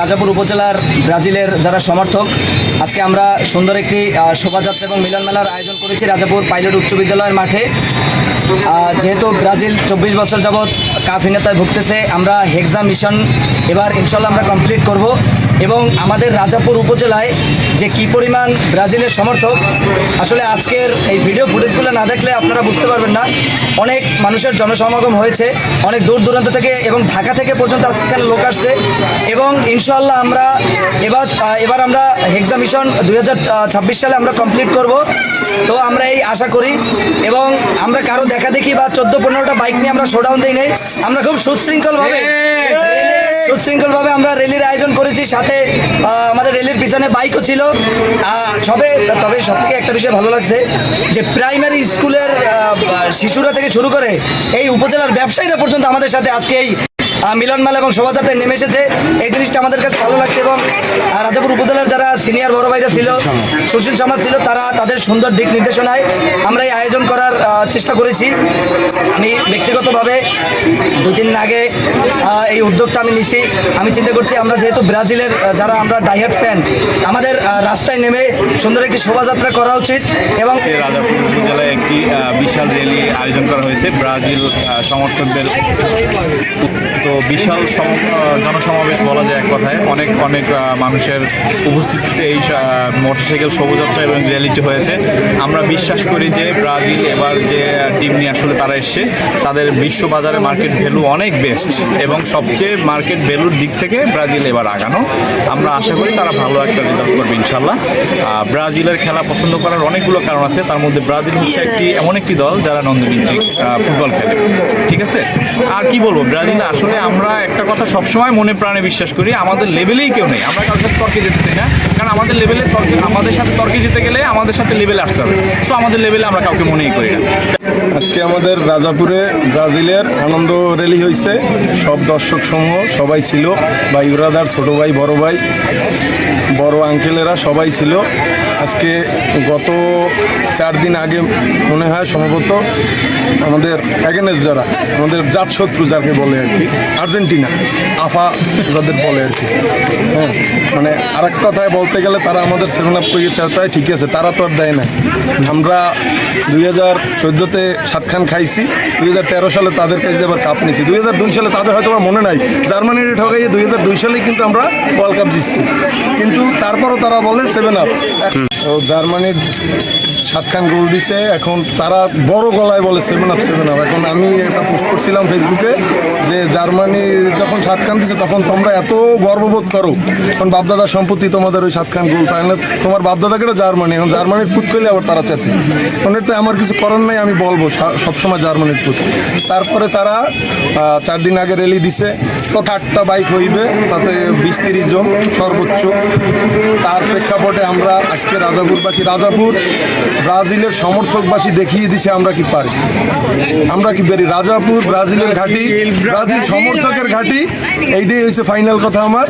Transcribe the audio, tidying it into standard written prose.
রাজাপুর উপজেলার ব্রাজিলের যারা সমর্থক, আজকে আমরা সুন্দর একটি শোভাযাত্রা এবং মিলন মেলার আয়োজন করেছি রাজাপুর পাইলট উচ্চ বিদ্যালয়ের মাঠে। যেহেতু ব্রাজিল 24 বছর যাবৎ কাফিনতায় ভুগতেছে, আমরা হেক্সা মিশন এবার ইনশাল্লাহ আমরা কমপ্লিট করব। এবং আমাদের রাজাপুর উপজেলায় যে কী পরিমাণ ব্রাজিলের সমর্থক, আসলে আজকের এই ভিডিও ফুটেজগুলো না দেখলে আপনারা বুঝতে পারবেন না। অনেক মানুষের জনসমাগম হয়েছে, অনেক দূর দূরান্ত থেকে এবং ঢাকা থেকে পর্যন্ত আজকে এখানে লোক আসছে। এবং ইনশাল্লাহ আমরা এবার আমরা হেক্সা মিশন 2026 সালে আমরা কমপ্লিট করব। তো আমরা এই আশা করি, এবং আমরা কারো দেখা দেখি বা 14-15টা বাইক নিয়ে আমরা শোডাউন দিই নেই। আমরা খুব সুশৃঙ্খলভাবে আমরা র্যালির আয়োজন করেছি, সাথে আমাদের র্যালির পিছনে বাইকও ছিল। তবে সব থেকে একটা বিষয় ভালো লাগছে যে প্রাইমারি স্কুলের শিশুরা থেকে শুরু করে এই উপজেলার ব্যবসায়ীরা পর্যন্ত আমাদের সাথে আজকে এই মিলন মেলা এবং শোভাযাত্রায় নেমে এসেছে। এই জিনিসটা আমাদের কাছে ভালো লাগছে। এবং রাজাপুর উপজেলার যারা সিনিয়র বড় ভাইরা ছিল, সুশীল সমাজ ছিল, তারা তাদের সুন্দর দিক নির্দেশনায় আমরা এই আয়োজন করার চেষ্টা করেছি। আমি ব্যক্তিগতভাবে 2-3 দিন আগে এই উদ্যোগটা আমি নিছি। আমি চিন্তা করছি আমরা যেহেতু ব্রাজিলের যারা আমরা ডাইহার্ট ফ্যান, আমাদের রাস্তায় নেমে সুন্দর একটি শোভাযাত্রা করা উচিত। এবং রাজাপুর উপজেলায় একটি বিশাল র্যালি আয়োজন করা হয়েছে ব্রাজিল সমর্থকদের। তো বিশাল জনসমাবেশ বলা যায় এক কথায়। অনেক মানুষের উপস্থিতিতে এই মোটরসাইকেল শোভাযাত্রা এবং র্যালিটি হয়েছে। আমরা বিশ্বাস করি যে ব্রাজিল এবার যে টিম নিয়ে আসলে তারা এসছে, তাদের বিশ্ববাজারে মার্কেট ভ্যালু অনেক বেস্ট, এবং সবচেয়ে মার্কেট ভ্যালুর দিক থেকে ব্রাজিল এবার আগানো। আমরা আশা করি তারা ভালো একটা রেজাল্ট করবে ইনশাল্লাহ। ব্রাজিলের খেলা পছন্দ করার অনেকগুলো কারণ আছে, তার মধ্যে ব্রাজিল হচ্ছে এমন একটি দল যারা নন্দভিত্তিক ফুটবল খেলে, ঠিক আছে। আর কি বলবো, ব্রাজিল আসলে আমরা একটা কথা সবসময় মনে প্রাণে বিশ্বাস করি, আমাদের লেভেলেই কেউ নেই। আমরা কারোর সাথে তর্কে যেতে চাই না, কারণ আমাদের সাথে তর্কে যেতে গেলে আমাদের সাথে লেভেলে আসতে হবে। সো আমাদের লেভেলে আমরা কাউকে মনেই করি না। আজকে আমাদের রাজাপুরে ব্রাজিলের আনন্দ র্যালি হয়েছে। সব দর্শক সমূহ সবাই ছিল, ভাই ব্রাদার, ছোটো ভাই, বড় আঙ্কেলেরা সবাই ছিল। আজকে গত 4 দিন আগে মনে হয় সম্ভবত আমাদের অ্যাগেনেস্ট যারা আমাদের জাতশত্রু যাকে বলে আর কি, আর্জেন্টিনা আফা যাদের বলে আর কি, হ্যাঁ, মানে আর এক কথায় বলতে গেলে তারা আমাদের 7 আপ করিয়েছে। তাই ঠিক আছে, তারা তো আর দেয় না। আমরা 2014-তে 7 খান খাইছি, 2013 সালে তাদের কাছে আবার কাপ নিয়েছি, 2002 সালে তাদের হয়তো আমার মনে নাই, জার্মানির ঠকাইয়ে 2002 সালে কিন্তু আমরা ওয়ার্ল্ড কাপ জিতছি। কিন্তু তারপরও তারা বলে 7 আপ। জার্মানির 7 খান গোল দিছে, এখন তারা বড় গলায় বলে 7 আপ। এখন আমি একটা পোস্ট করছিলাম ফেসবুকে যে জার্মানি যখন 7 খান দিছে তখন তোমরা এত গর্ববোধ করো, এখন বাপদাদার সম্পত্তি তোমাদের ওই 7 খান গোল, তাহলে তোমার বাপদাদাকে জার্মানি, এখন জার্মানির পুত করলে আবার তারা চেতে। এখন এটা আমার কিছু করার নেই, আমি বলবো সবসময় জার্মানির পুত। তারপরে তারা 4 দিন আগে র্যালি দিছে, তো 8টা বাইক হইবে, তাতে 20-30 জন সর্বোচ্চ। তার প্রেক্ষাপটে আমরা আজকে রাজাপুর ব্রাজিলের সমর্থকবাসী দেখিয়ে দিছে আমরা কি পারি, আমরা কি পারি। রাজাপুর ব্রাজিলের ঘাঁটি, ব্রাজিল সমর্থকের ঘাঁটি, এইটাই হচ্ছে ফাইনাল কথা আমার।